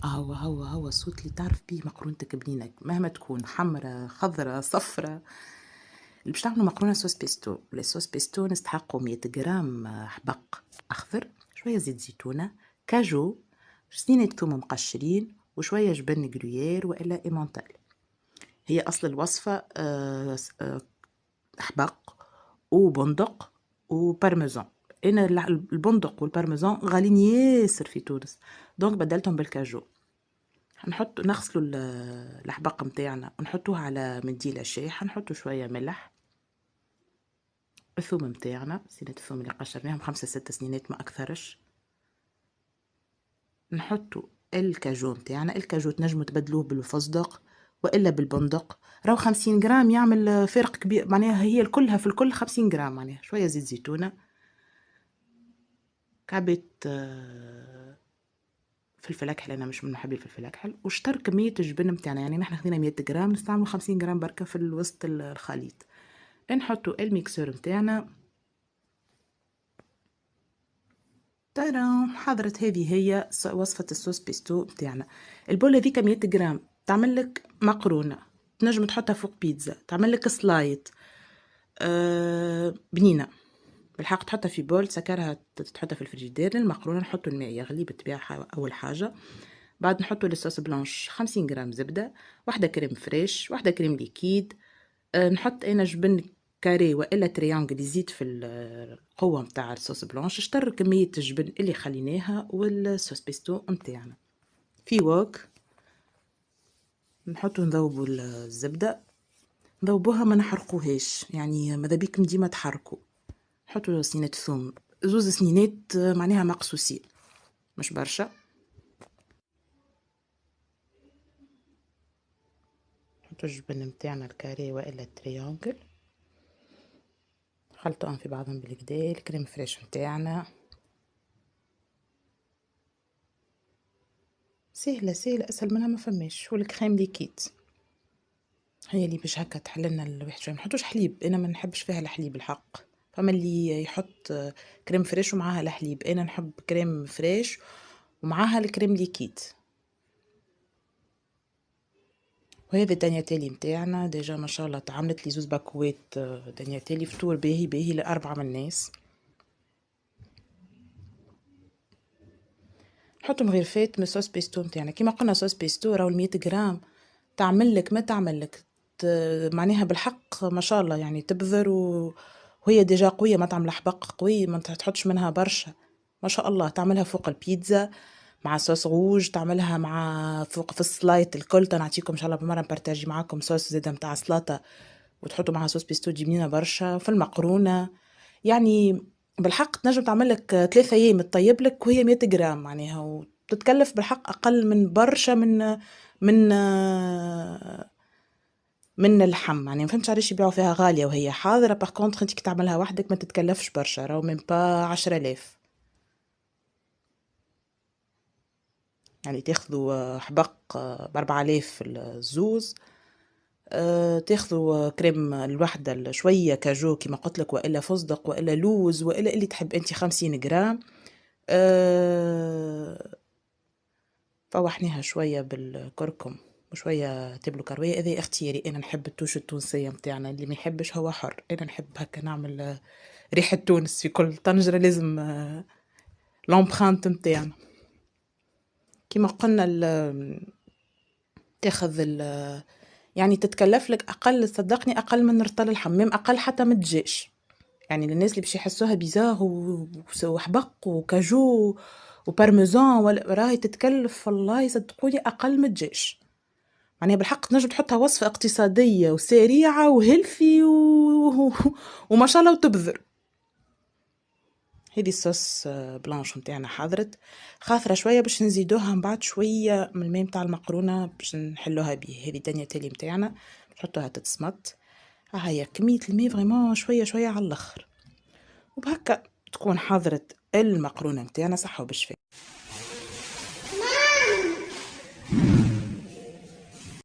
هو الصوت اللي تعرف بيه مقرونتك بنينك مهما تكون حمرا خضرا صفرا. اللي باش نعملو مقرونة صوص بيستو. الصوص بيستو نستحقو 100 جرام حبق أخضر، شوية زيت زيتونة، كاجو، سنينة ثوم مقشرين، وشوية جبن جريير وإلا إيمونتال. هي أصل الوصفة حبق وبندق وبارميزان. انا البندق والبارميزان غاليين ياسر في تونس، دونك بدلتهم بالكاجو. نغسلوا الحبق متاعنا ونحطوه على منديل شايح، نحطوا شويه ملح، الثوم متاعنا، سنة الثوم اللي قشرناهم 5-6 سنينات ما اكثرش. نحطوا الكاجو متاعنا، الكاجو تنجموا تبدلوه بالفستق والا بالبندق، راهو 50 جرام يعمل فرق كبير، معناها هي الكلها في الكل 50 جرام. معناها شويه زيت زيتونه، كعبة فلفل اكحل، انا مش من محبي الفلفل الاكحل، وشطر كميه الجبن متاعنا. يعني نحن خدينا 100 جرام نستعملوا 50 جرام بركه في وسط الخليط. نحطوا الميكسور متاعنا. ترى حضرت هذه هي وصفه الصوص بيستو متاعنا. البول هذيك 100 جرام تعمل لك مقرونه، تنجم تحطها فوق بيتزا، تعمل لك سلايط بنينه. بالحق تحطها في بول، تسكرها تحطها في الفريجيدير. المقرونه نحطوا الماء يغلي بالطبيعه اول حاجه، بعد نحطوا الصوص بلانش 50 جرام زبده، واحده كريم فريش، واحده كريم ليكيد. نحط انا جبن كاري والا تريانجل يزيد في القوه متاع الصوص بلانش. اشتر كميه الجبن اللي خليناها والصوص بيستو متاعنا في ووك. نحطوا نذوبوا الزبده، نذوبوها ما نحرقوهاش، يعني ماذا بيكم ديما تحركوا. نحطوا سنينة ثوم، 2 سنينات معناها مقصوصين مش برشا. نحطوا الجبن متاعنا الكاري والا التريانجل، خلطوهم في بعضهم بالكدا. الكريم فريش متاعنا سهله سهله، اسهل منها ما فماش. والكريم ليكيد هي اللي باش هكا تحللنا الواحد شويه. ما نحطوش حليب، انا ما نحبش فيها الحليب الحق. فما اللي يحط كريم فريش ومعاها الحليب، انا نحب كريم فريش ومعاها الكريم ليكيد. وهذا الدنياتيلي متاعنا ديجا ما شاء الله تعملت لي 2 باكوات دنياتيلي، فطور باهي باهي ل4 من الناس. نحطهم غرفات من صوص بيستو متاعنا. كيما قلنا صوص بيستو راهو 100 جرام تعمل لك ما تعمل لك معناها بالحق ما شاء الله، يعني تبذر وهي ديجا قويه، ما تعمل حبق قوي، ما تحطش منها برشا ما شاء الله. تعملها فوق البيتزا مع صوص غوج، تعملها مع فوق في السلايط الكل. نعطيكم ان شاء الله بمره نبارتاجي معاكم صوص زاده متاع سلطه وتحطوا معها صوص بيستو جبنينه برشا في المقرونه. يعني بالحق تنجم تعمل لك 3 ايام تطيب لك وهي 100 جرام معناها، وتتكلف بالحق اقل من برشا من من اللحم. يعني ما فهمتش علاش يبيعوا فيها غاليه وهي حاضره. باغ كونطخ انت كي تعملها وحدك ما تتكلفش برشا، راهو من با 10,000. يعني تاخذوا حبق ب4000 الزوز، تاخذوا كريم الوحده شويه كاجو كيما قلت لك، والا فستق والا لوز والا اللي تحب انت 50 جرام. فوحنيها شويه بالكركم وشويه تبلو كرويه. هذا اختياري، انا نحب التوش التونسيه متاعنا، اللي ما يحبش هو حر. انا نحب هكا نعمل ريحه تونس في كل طنجره، لازم لومبرانت متاعنا. كيما قلنا تاخذ يعني تتكلف لك اقل، صدقني اقل من رطل الحمام، اقل حتى من الدجاج. يعني للناس اللي باش يحسوها بيزار وحبق وكاجو وبارميزان راهي تتكلف والله صدقوني اقل من الدجاج. يعني بالحق تنجم تحطها وصفة اقتصادية وسريعة وهيلثي وما شاء الله وتبذر. هذه الصوص بلانش متاعنا حضرت، خاطرة شوية باش نزيدوها من بعد شوية من الماء متاع المقرونة باش نحلوها بيه. هذه الدنيا تالي متاعنا نحطوها تتسمط. هيا كمية الماء فريمون شوية شوية على الاخر، وبهكا تكون حضرت المقرونة متاعنا. صحة وبالشفاء.